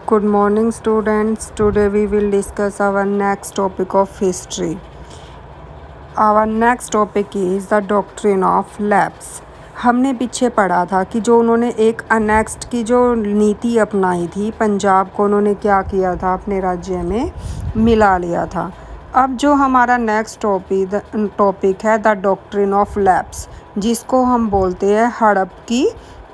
Good morning, students. Today we will discuss our next topic of history. Our next topic is the doctrine of lapse. हमने पीछे पढ़ा था कि जो उन्होंने एक अनेक्स्ट की जो नीति अपनाई थी, पंजाब को उन्होंने क्या किया था, अपने राज्य में मिला लिया था। अब जो हमारा नेक्स्ट टॉपिक है द डॉक्ट्रिन ऑफ लैप्स, जिसको हम बोलते हैं हड़प की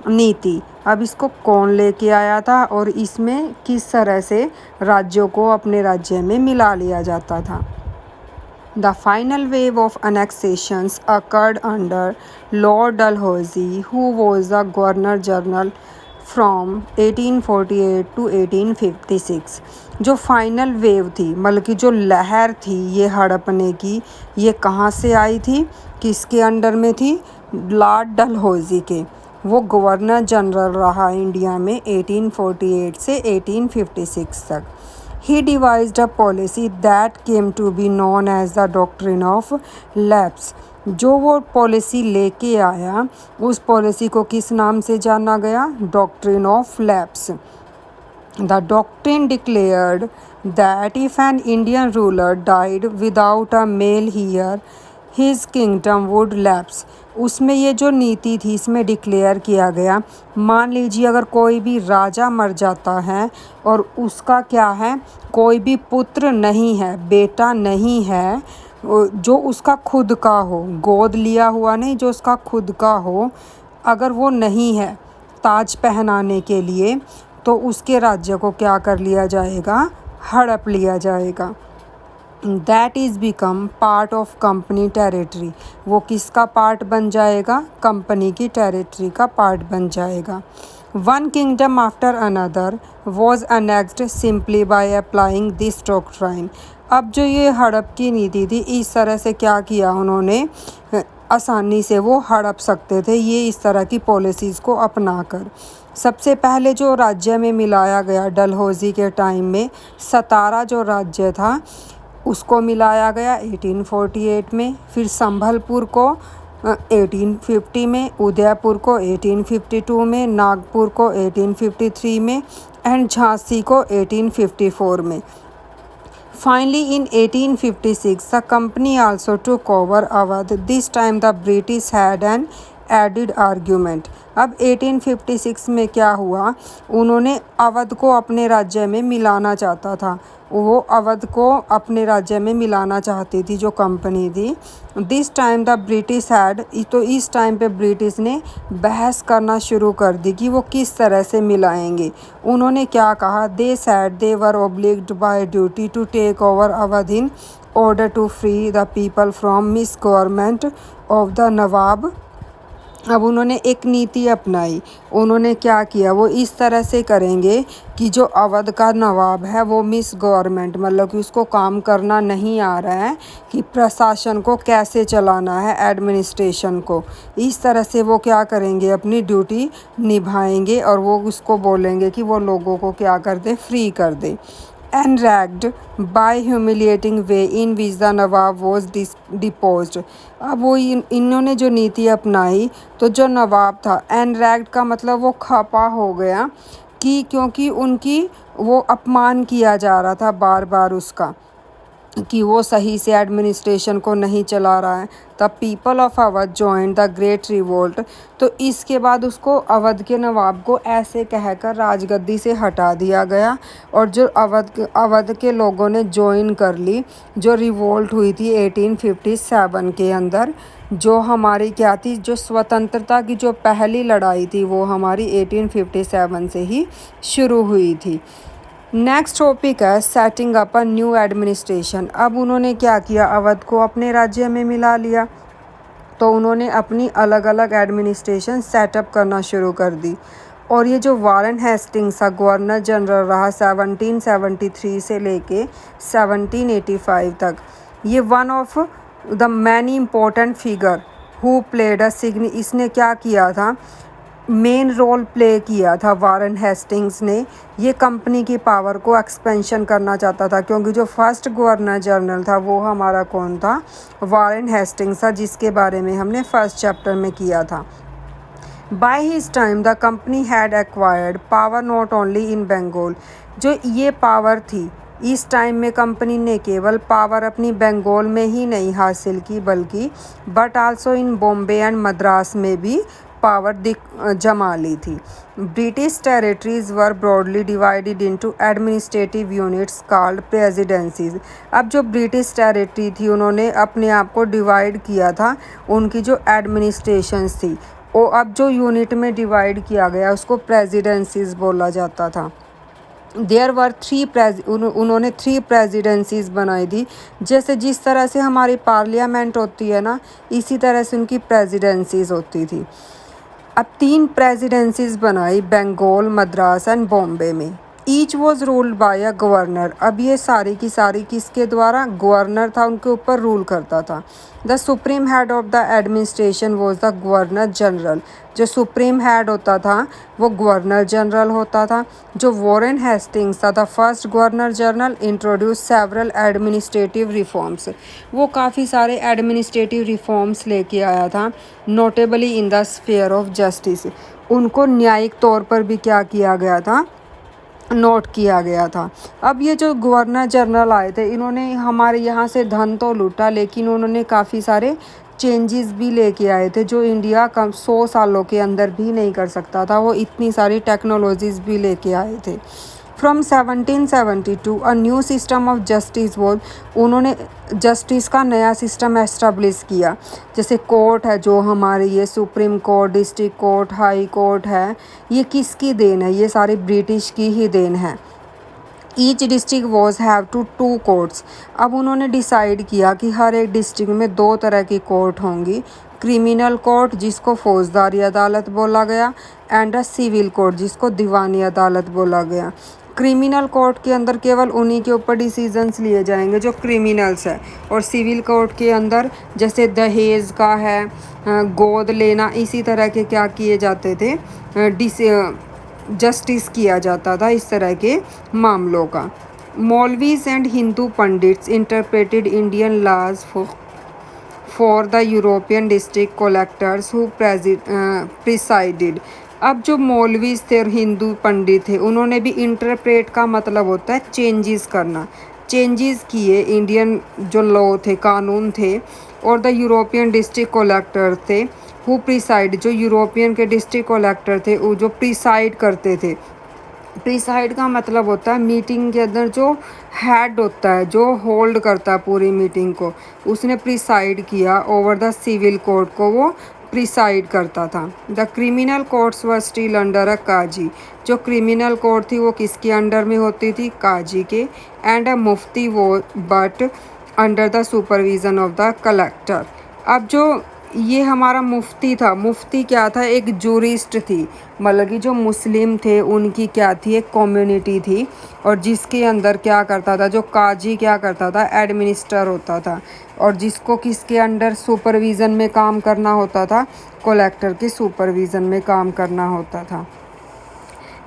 नीति। अब इसको कौन लेके आया था और इसमें किस तरह से राज्यों को अपने राज्य में मिला लिया जाता था। The final wave of annexations occurred under Lord Dalhousie, who was the Governor General from 1848 to 1856। जो फाइनल वेव थी, मतलब कि जो लहर थी ये हड़पने की, ये कहाँ से आई थी, किसके अंडर में थी? लॉर्ड डलहौजी के। वो गवर्नर जनरल रहा इंडिया में 1848 से 1856 तक। He devised a policy that came to be known as the doctrine of lapse। जो वो पॉलिसी लेके आया, उस पॉलिसी को किस नाम से जाना गया? Doctrine of lapse. The doctrine declared that if an Indian ruler died without a male heir, his kingdom would lapse। उसमें ये जो नीति थी, इसमें डिक्लेयर किया गया, मान लीजिए अगर कोई भी राजा मर जाता है और उसका क्या है, कोई भी पुत्र नहीं है, बेटा नहीं है, जो उसका खुद का हो, गोद लिया हुआ नहीं, जो उसका खुद का हो, अगर वो नहीं है ताज पहनाने के लिए, तो उसके राज्य को क्या कर लिया जाएगा? हड़प लिया जाएगा। That is become part of company territory. वो किसका पार्ट बन जाएगा? कंपनी की टेरिटरी का पार्ट बन जाएगा। One kingdom after another was annexed simply by applying this doctrine. अब जो ये हड़प की नीति थी, इस तरह से क्या किया उन्होंने, आसानी से वो हड़प सकते थे ये इस तरह की पॉलिसीज़ को अपनाकर। सबसे पहले जो राज्य में मिलाया गया डलहौजी के टाइम में, सतारा जो राज्य था उसको मिलाया गया 1848 में, फिर संभलपुर को 1850 में, उदयपुर को 1852 में, नागपुर को 1853 में एंड झांसी को 1854 में। Finally, in 1856, the company also took over Awadh. This time the British had an added argument। अब 1856 में क्या हुआ, उन्होंने अवध को अपने राज्य में मिलाना चाहता था, वो अवध को अपने राज्य में मिलाना चाहती थी जो कंपनी थी। This time the British had, तो इस टाइम पे ब्रिटिश ने बहस करना शुरू कर दी कि वो किस तरह से मिलाएंगे। उन्होंने क्या कहा, they said they were obliged by duty to take over Awadh in order to free the people from misgovernment of the nawab. अब उन्होंने एक नीति अपनाई, उन्होंने क्या किया, वो इस तरह से करेंगे कि जो अवध का नवाब है वो मिस गवर्नमेंट, मतलब कि उसको काम करना नहीं आ रहा है कि प्रशासन को कैसे चलाना है, एडमिनिस्ट्रेशन को, इस तरह से वो क्या करेंगे, अपनी ड्यूटी निभाएंगे और वो उसको बोलेंगे कि वो लोगों को क्या कर दे, फ्री कर दे। Enraged by humiliating way in which the Nawab was deposed। अब वो इन्होंने जो नीति अपनाई, तो जो नवाब था, enraged का मतलब वो खपा हो गया कि क्योंकि उनकी वो अपमान किया जा रहा था बार बार उसका, कि वो सही से एडमिनिस्ट्रेशन को नहीं चला रहा है। The people of Awadh joined the great revolt. तो इसके बाद उसको अवध के नवाब को ऐसे कहकर राजगद्दी से हटा दिया गया और जो अवध के लोगों ने ज्वाइन कर ली, जो रिवोल्ट हुई थी 1857 के अंदर, जो हमारी क्या थी, जो स्वतंत्रता की जो पहली लड़ाई थी वो हमारी 1857 से ही शुरू हुई थी। नेक्स्ट टॉपिक है setting up a new administration. अब उन्होंने क्या किया, अवध को अपने राज्य में मिला लिया, तो उन्होंने अपनी अलग अलग एडमिनिस्ट्रेशन सेटअप करना शुरू कर दी। और ये जो वारेन हेस्टिंग्स था, गवर्नर जनरल रहा 1773 से लेके 1785 तक, ये one of the many important figure who played a इसने क्या किया था, मेन रोल प्ले किया था वारेन हेस्टिंग्स ने। ये कंपनी की पावर को एक्सपेंशन करना चाहता था, क्योंकि जो फर्स्ट गवर्नर जनरल था वो हमारा कौन था, वारेन हेस्टिंग्स था, जिसके बारे में हमने फर्स्ट चैप्टर में किया था। By his time the company had acquired power not only in Bengal. जो ये पावर थी, इस टाइम में कंपनी ने केवल पावर अपनी बंगाल में ही नहीं हासिल की, बल्कि but also in Bombay and Madras में भी पावर जमा ली थी। British territories were broadly divided into administrative units called presidencies. अब जो ब्रिटिश टेरिटरी थी, उन्होंने अपने आप को डिवाइड किया था, उनकी जो एडमिनिस्ट्रेशंस थी वो अब जो यूनिट में डिवाइड किया गया उसको प्रेसिडेंसीज बोला जाता था। देयर वर उन्होंने 3 प्रेसिडेंसीज बनाई थी। जैसे जिस तरह से हमारी पार्लियामेंट होती है ना, इसी तरह से उनकी प्रेसिडेंसीज होती थी। अब 3 प्रेसिडेंसीज बनाई बंगाल, मद्रास एंड बॉम्बे में। Each was ruled by a governor. अब ये सारी की सारी किसके द्वारा? गवर्नर था, उनके ऊपर रूल करता था। The supreme head of the administration was the governor general. जो सुप्रीम हेड होता था वो गवर्नर जनरल होता था। जो वॉरेन हेस्टिंग्स था, the first governor general, introduce several administrative reforms. वो काफ़ी सारे एडमिनिस्ट्रेटिव रिफॉर्म्स लेके आया था, notably in the sphere of justice. उनको न्यायिक तौर पर भी क्या किया गया था? नोट किया गया था। अब ये जो गवर्नर जनरल आए थे, इन्होंने हमारे यहाँ से धन तो लूटा, लेकिन उन्होंने काफ़ी सारे चेंजेस भी लेके आए थे जो इंडिया कम 100 सालों के अंदर भी नहीं कर सकता था। वो इतनी सारी टेक्नोलॉजीज़ भी लेके आए थे। From 1772 a new system of justice was. उन्होंने जस्टिस का नया सिस्टम एस्टेब्लिश किया। जैसे कोर्ट है जो हमारी, ये supreme court, district court, high court है, ये किसकी देन है? ये सारी ब्रिटिश की ही देन है। Each district was have two courts. अब उन्होंने डिसाइड किया कि हर एक डिस्ट्रिक्ट में 2 तरह की कोर्ट होंगी। क्रिमिनल कोर्ट, जिसको फौजदारी अदालत बोला गया, एंड अ सिविल कोर्ट, जिसको दीवानी अदालत बोला गया। क्रिमिनल कोर्ट के अंदर केवल उन्हीं के ऊपर डिसीजंस लिए जाएंगे जो क्रिमिनल्स है, और सिविल कोर्ट के अंदर जैसे दहेज का है, गोद लेना, इसी तरह के क्या किए जाते थे, जस्टिस किया जाता था इस तरह के मामलों का। Maulvis and Hindu pandits interpreted Indian laws for the European district collectors who presided. अब जो मौलवीज थे और हिंदू पंडित थे, उन्होंने भी इंटरप्रेट का मतलब होता है चेंजेस करना, चेंजेस किए इंडियन जो लॉ थे, कानून थे। और द यूरोपियन डिस्ट्रिक्ट कलेक्टर थे हु प्रिसाइड, जो यूरोपियन के डिस्ट्रिक्ट कलेक्टर थे वो जो प्रिसाइड करते थे। प्रिसाइड का मतलब होता है मीटिंग के अंदर जो हेड होता है, जो होल्ड करता है पूरी मीटिंग को, उसने प्रिसाइड किया। ओवर द सिविल कोर्ट को वो प्रिसाइड करता था। The criminal courts were still under a qazi. जो क्रिमिनल कोर्ट थी वो किसके अंडर में होती थी? काजी के। एंड अ मुफ्ती वो but under the supervision of the collector. अब जो ये हमारा मुफ्ती था, मुफ्ती क्या था? एक जूरिस्ट थी, मतलब कि जो मुस्लिम थे उनकी क्या थी? एक कम्युनिटी थी, और जिसके अंदर क्या करता था? जो काजी क्या करता था? एडमिनिस्टर होता था, और जिसको किसके अंडर सुपरविज़न में काम करना होता था? कलेक्टर के सुपरविज़न में काम करना होता था।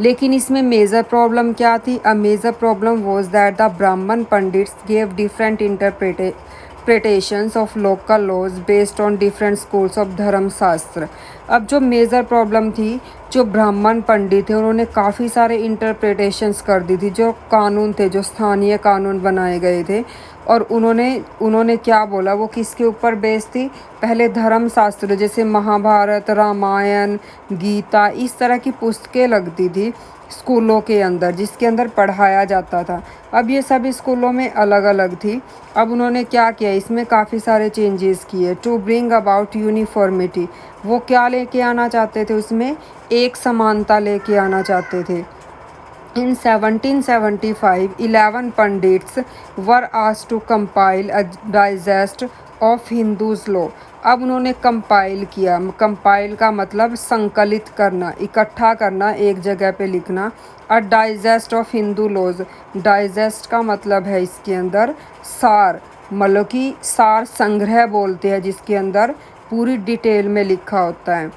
लेकिन इसमें मेजर प्रॉब्लम क्या थी? A major problem was that the Brahmin pandits gave different interpretations of local laws based on different schools of Dharmashastra. अब जो मेजर प्रॉब्लम थी, जो ब्राह्मण पंडित थे उन्होंने काफ़ी सारे इंटरप्रिटेशंस कर दी थी। जो कानून थे, जो स्थानीय कानून बनाए गए थे, और उन्होंने क्या बोला? वो किसके ऊपर बेस्ड थी? पहले धर्मशास्त्र जैसे महाभारत, रामायण, गीता, इस तरह की पुस्तकें लगती थी स्कूलों के अंदर, जिसके अंदर पढ़ाया जाता था। अब ये सभी स्कूलों में अलग अलग थी। अब उन्होंने क्या किया? इसमें काफ़ी सारे चेंजेस किए। टू ब्रिंग अबाउट यूनिफॉर्मिटी, वो क्या लेके आना चाहते थे? उसमें एक समानता लेके आना चाहते थे। In 1775, 11 pandits were asked to compile a digest of Hindu's law। अब उन्होंने कंपाइल किया। कंपाइल का मतलब संकलित करना, इकट्ठा करना, एक जगह पे लिखना। A digest of Hindu laws, digest का मतलब है इसके अंदर सार, मतलब कि सार संग्रह बोलते हैं, जिसके अंदर पूरी डिटेल में लिखा होता है।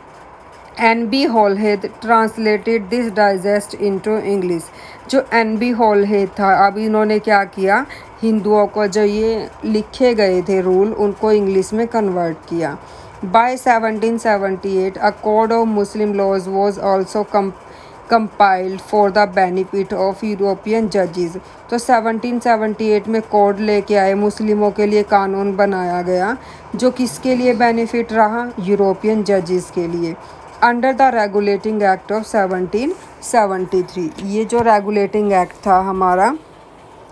N B. Halhed translated this digest into English. जो एन.बी. हॉलहेड था, अब इन्होंने क्या किया? हिंदुओं को जो ये लिखे गए थे रूल, उनको इंग्लिश में कन्वर्ट किया। By 1778, a code of Muslim laws was also compiled for the benefit of European judges. तो 1778 में कोड लेके आए, मुस्लिमों के लिए कानून बनाया गया जो किसके लिए बेनिफिट रहा, यूरोपियन जजेस के लिए, under the regulating act of 1773। ये जो रेगुलेटिंग एक्ट था हमारा,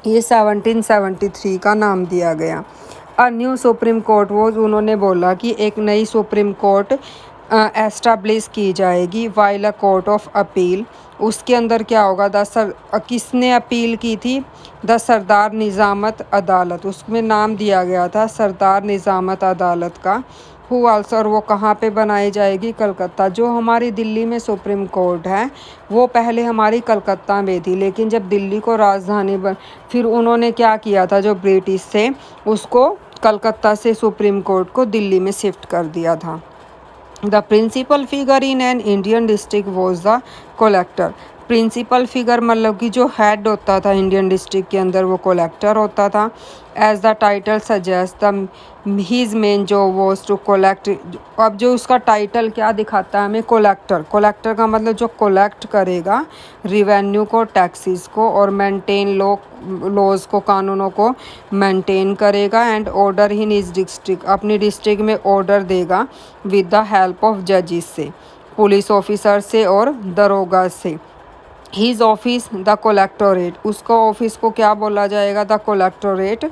ये 1773 का नाम दिया गया। अ न्यू सुप्रीम कोर्ट वो उन्होंने बोला कि एक नई सुप्रीम कोर्ट एस्टाब्लिश की जाएगी, while a court of appeal. उसके अंदर क्या होगा, किसने अपील की थी, द सरदार निज़ामत अदालत, उसमें नाम दिया गया था सरदार निज़ामत अदालत का। हु आल्सो, और वो कहाँ पे बनाई जाएगी, कलकत्ता। जो हमारी दिल्ली में सुप्रीम कोर्ट है वो पहले हमारी कलकत्ता में थी, लेकिन जब दिल्ली को राजधानी फिर उन्होंने क्या किया था, जो ब्रिटिश से उसको कलकत्ता से सुप्रीम कोर्ट को दिल्ली में शिफ्ट कर दिया था। The principal figure in an Indian district was the collector. Principal figure मतलब कि जो हेड होता था इंडियन डिस्ट्रिक्ट के अंदर, वो कलेक्टर होता था। As the title suggest the his main job was to collect. अब जो उसका टाइटल क्या दिखाता है हमें, कलेक्टर। कलेक्टर का मतलब जो कलेक्ट करेगा रिवेन्यू को, टैक्सेस को, और मेंटेन लॉज को, कानूनों को मेंटेन करेगा। And order in his district, अपनी डिस्ट्रिक्ट में ऑर्डर देगा विद द हेल्प ऑफ जजेस से, पुलिस ऑफिसर से और दरोगा से। हीज ऑफिस द कलेक्टोरेट, उसका ऑफिस को क्या बोला जाएगा, the collectorate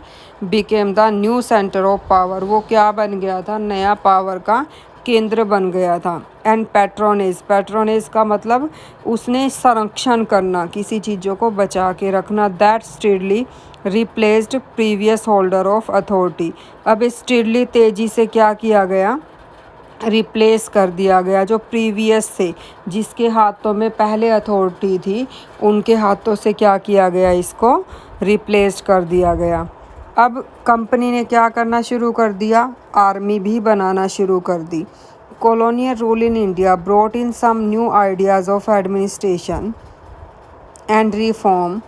became the new centre of power. वो क्या बन गया था, नया पावर का केंद्र बन गया था। एंड पैट्रोनेज, पैट्रोनेज का मतलब उसने संरक्षण करना, किसी चीज़ों को बचा के रखना। That strictly replaced previous holder of authority. अब स्ट्रिडली तेजी से क्या किया गया, रिप्लेस कर दिया गया, जो प्रीवियस से, जिसके हाथों में पहले अथॉरिटी थी, उनके हाथों से क्या किया गया, इसको रिप्लेस कर दिया गया। अब कंपनी ने क्या करना शुरू कर दिया, आर्मी भी बनाना शुरू कर दी। Colonial rule in India brought in some new ideas of administration and reform,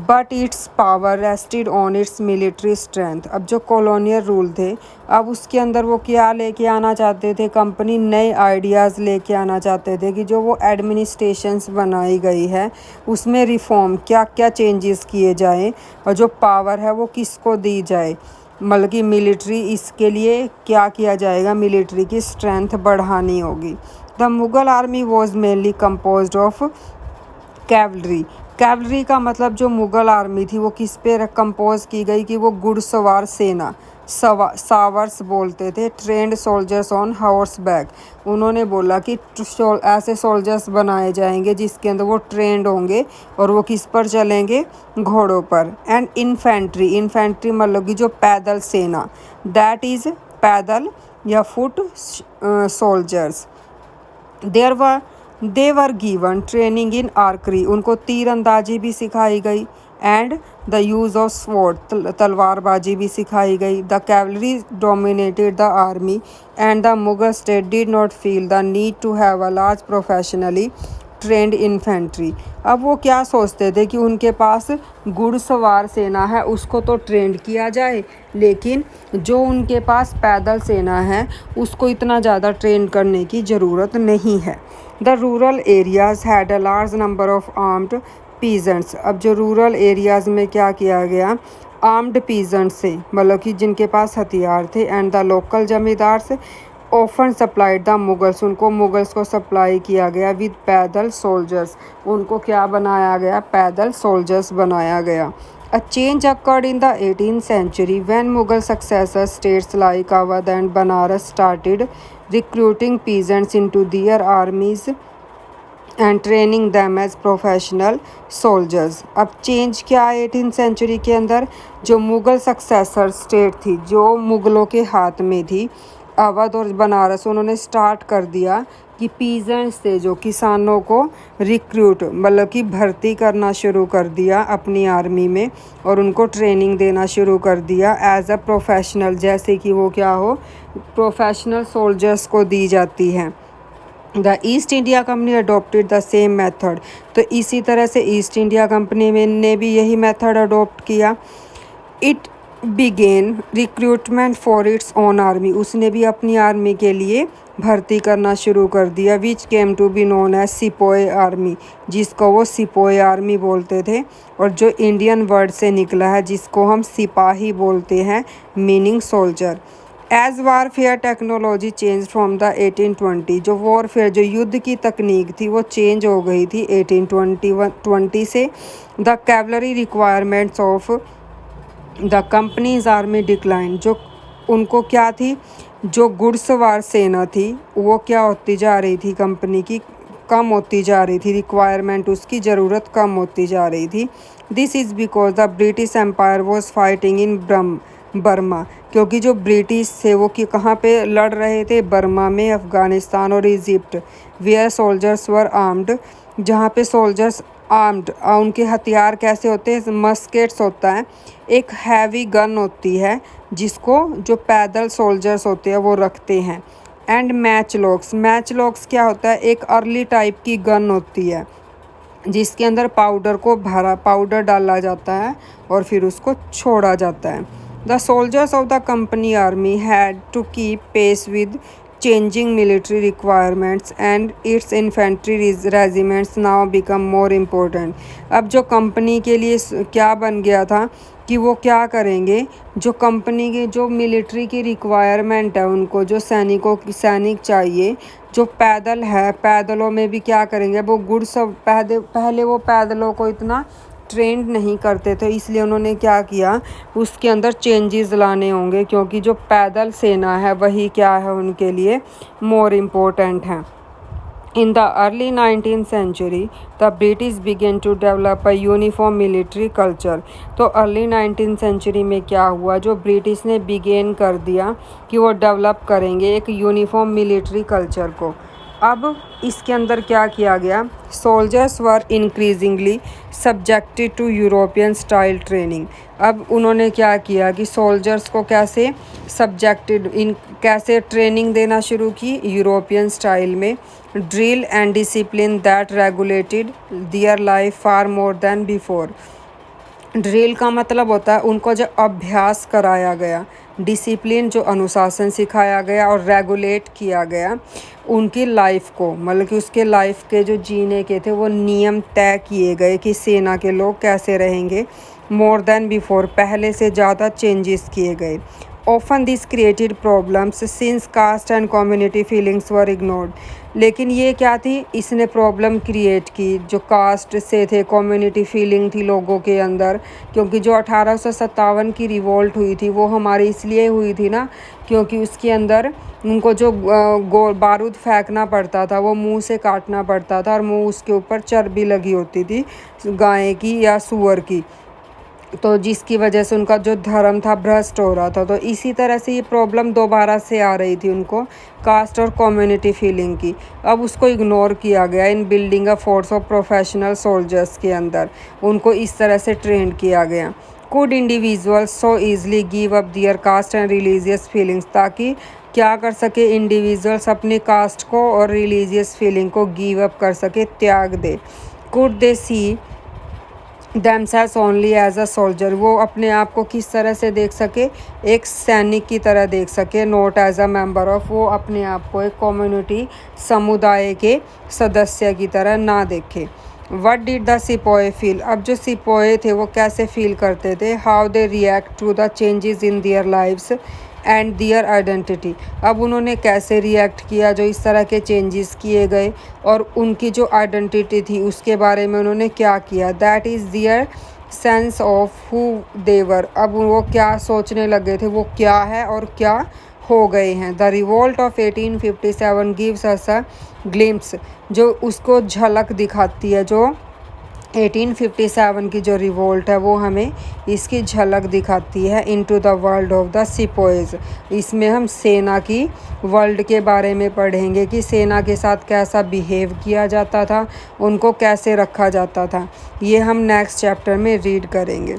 but its power rested on its military strength. अब जो कॉलोनियल रूल थे, अब उसके अंदर वो क्या लेके आना चाहते थे, कंपनी नए आइडियाज़ लेके आना चाहते थे कि जो वो एडमिनिस्ट्रेशंस बनाई गई है उसमें रिफॉर्म, क्या क्या चेंजेस किए जाएं, और जो पावर है वो किसको दी जाए, मतलब कि मिलिट्री, इसके लिए क्या किया जाएगा, मिलिट्री की स्ट्रेंथ बढ़ानी होगी। The Mughal army was mainly composed of cavalry. Cavalry का मतलब जो मुग़ल आर्मी थी वो किस पे कंपोज की गई, कि वो घुड़सवार सेना, सावर्स बोलते थे, trend soldiers on horse back. उन्होंने बोला कि ऐसे सोल्जर्स बनाए जाएंगे जिसके अंदर वो ट्रेंड होंगे और वो किस पर चलेंगे, घोड़ों पर। एंड इन्फेंट्री, इन्फेंट्री मतलब कि जो पैदल सेना, दैट इज़ पैदल या foot soldiers. They were given training in archery, उनको तीरंदाजी भी सिखाई गई। And the use of sword, तलवारबाजी भी सिखाई गई। The cavalry dominated the army and the Mughal state did not feel the need to have a large professionally trained infantry. अब वो क्या सोचते थे कि उनके पास घुड़सवार सेना है, उसको तो ट्रेंड किया जाए, लेकिन जो उनके पास पैदल सेना है उसको इतना ज़्यादा ट्रेन करने की ज़रूरत नहीं है। The rural areas had a large number of armed peasants. अब जो रूरल एरियाज़ में क्या किया गया, आर्म्ड पीजेंट से, मतलब कि जिनके पास हथियार थे। एंड द लोकल जमींदार से ऑफन सप्लाइड द मुगल्स, उनको मुगल्स को सप्लाई किया गया विद पैदल सोल्जर्स, उनको क्या बनाया गया, पैदल सोल्जर्स बनाया गया। A change occurred in the 18th century when Mughal successor states like Awadh and Banaras started recruiting peasants into their armies and training them as professional soldiers। अब चेंज क्या है 18th सेंचुरी के अंदर, जो Mughal successor state थी, जो मुग़लों के हाथ में थी, अवध और बनारस, उन्होंने स्टार्ट कर दिया कि पीजेंट्स से, जो किसानों को रिक्रूट मतलब कि भर्ती करना शुरू कर दिया अपनी आर्मी में, और उनको ट्रेनिंग देना शुरू कर दिया एज अ प्रोफेशनल, जैसे कि वो क्या हो, प्रोफेशनल सोल्जर्स को दी जाती हैं। The east India company adopted the same method, तो इसी तरह से ईस्ट इंडिया कंपनी ने भी यही मेथड अडोप्ट किया। It began recruitment for its own army, उसने भी अपनी आर्मी के लिए भर्ती करना शुरू कर दिया। Which came to be known as sepoy army, जिसको वो सिपोए आर्मी बोलते थे, और जो इंडियन वर्ड से निकला है जिसको हम सिपाही बोलते हैं, meaning soldier. As warfare technology change from the 1820, जो वॉरफेयर जो युद्ध की तकनीक थी वो चेंज हो गई थी 1820 से। The cavalry requirements of the companies army decline, जो उनको क्या थी, जो घुड़सवार सेना थी वो क्या होती जा रही थी, कंपनी की कम होती जा रही थी, रिक्वायरमेंट उसकी ज़रूरत कम होती जा रही थी। This is because the British empire was fighting in Burma, क्योंकि जो ब्रिटिश थे वो कि कहाँ पे लड़ रहे थे, बर्मा में, अफ़गानिस्तान और Egypt. Where soldiers were armed, जहाँ पे सोल्जर्स आर्म्ड, उनके हथियार कैसे होते हैं, मस्केट्स होता है, एक हैवी गन होती है जिसको जो पैदल सोल्जर्स होते हैं वो रखते हैं। एंड मैच लॉक्स क्या होता है, एक अर्ली टाइप की गन होती है जिसके अंदर पाउडर डाला जाता है और फिर उसको छोड़ा जाता है। The soldiers of the company army had to keep pace with changing military requirements and its infantry regiments now become more important। अब जो कंपनी के लिए क्या बन गया था कि वो क्या करेंगे, जो कंपनी के जो मिलिट्री की रिक्वायरमेंट है, उनको जो सैनिक चाहिए, जो पैदल है, पैदलों में भी क्या करेंगे, वो पहले वो पैदलों को इतना ट्रेंड नहीं करते थे, इसलिए उन्होंने क्या किया, उसके अंदर चेंजेस लाने होंगे, क्योंकि जो पैदल सेना है वही क्या है उनके लिए मोर इम्पोर्टेंट है। In the early 19th century the British began to develop a uniform military culture. तो अर्ली 19th century में क्या हुआ, जो ब्रिटिश ने बिगेन कर दिया कि वो डेवलप करेंगे एक यूनिफॉर्म मिलिट्री कल्चर को। अब इसके अंदर क्या किया गया, soldiers were increasingly subjected to European style training. अब उन्होंने क्या किया कि सोल्जर्स को कैसे ट्रेनिंग देना शुरू की, यूरोपियन स्टाइल में। Drill and discipline that regulated their life far more than before. Drill का मतलब होता है उनको जो अभ्यास कराया गया, डिसिप्लिन जो अनुशासन सिखाया गया, और रेगुलेट किया गया उनकी लाइफ को, मतलब कि उसके लाइफ के जो जीने के थे वो नियम तय किए गए कि सेना के लोग कैसे रहेंगे। मोर देन बिफोर, पहले से ज़्यादा चेंजेस किए गए। Often this created problems since caste and community feelings were ignored. लेकिन ये क्या थी, इसने प्रॉब्लम क्रिएट की, जो कास्ट से थे, कम्युनिटी फीलिंग थी लोगों के अंदर, क्योंकि जो 1857 की रिवोल्ट हुई थी वो हमारी इसलिए हुई थी ना, क्योंकि उसके अंदर उनको जो बारूद फेंकना पड़ता था वो मुंह से काटना पड़ता था, और मुंह उसके ऊपर चर्बी लगी होती थी गाय की या सूअर की, तो जिसकी वजह से उनका जो धर्म था भ्रष्ट हो रहा था। तो इसी तरह से ये प्रॉब्लम दोबारा से आ रही थी उनको, कास्ट और कम्युनिटी फीलिंग की। अब उसको इग्नोर किया गया in building a force of professional soldiers के अंदर, उनको इस तरह से ट्रेन किया गया। Could individuals so easily give up their caste and religious feelings, ताकि क्या कर सके इंडिविजुअल्स अपने कास्ट को और रिलीजियस फीलिंग को गिव अप कर सके, त्याग दे। Could they see themselves only as a soldier, वो अपने आप को किस तरह से देख सके, एक सैनिक की तरह देख सके, not as a member of, वो अपने आप को एक कम्युनिटी समुदाय के सदस्य की तरह ना देखे। What did the sepoys feel, अब जो सिपोए थे वो कैसे फील करते थे, how they react to the changes in their lives and their identity. अब उन्होंने कैसे रिएक्ट किया जो इस तरह के चेंजेस किए गए, और उनकी जो आइडेंटिटी थी उसके बारे में उन्होंने क्या किया, that is their sense of who they were. अब वो क्या सोचने लगे थे, वो क्या है और क्या हो गए हैं। The revolt of 1857 gives us a glimpse, जो उसको झलक दिखाती है, जो 1857 की जो रिवोल्ट है वो हमें इसकी झलक दिखाती है into the world of the sepoys. इसमें हम सेना की वर्ल्ड के बारे में पढ़ेंगे कि सेना के साथ कैसा बिहेव किया जाता था, उनको कैसे रखा जाता था। ये हम नेक्स्ट चैप्टर में रीड करेंगे।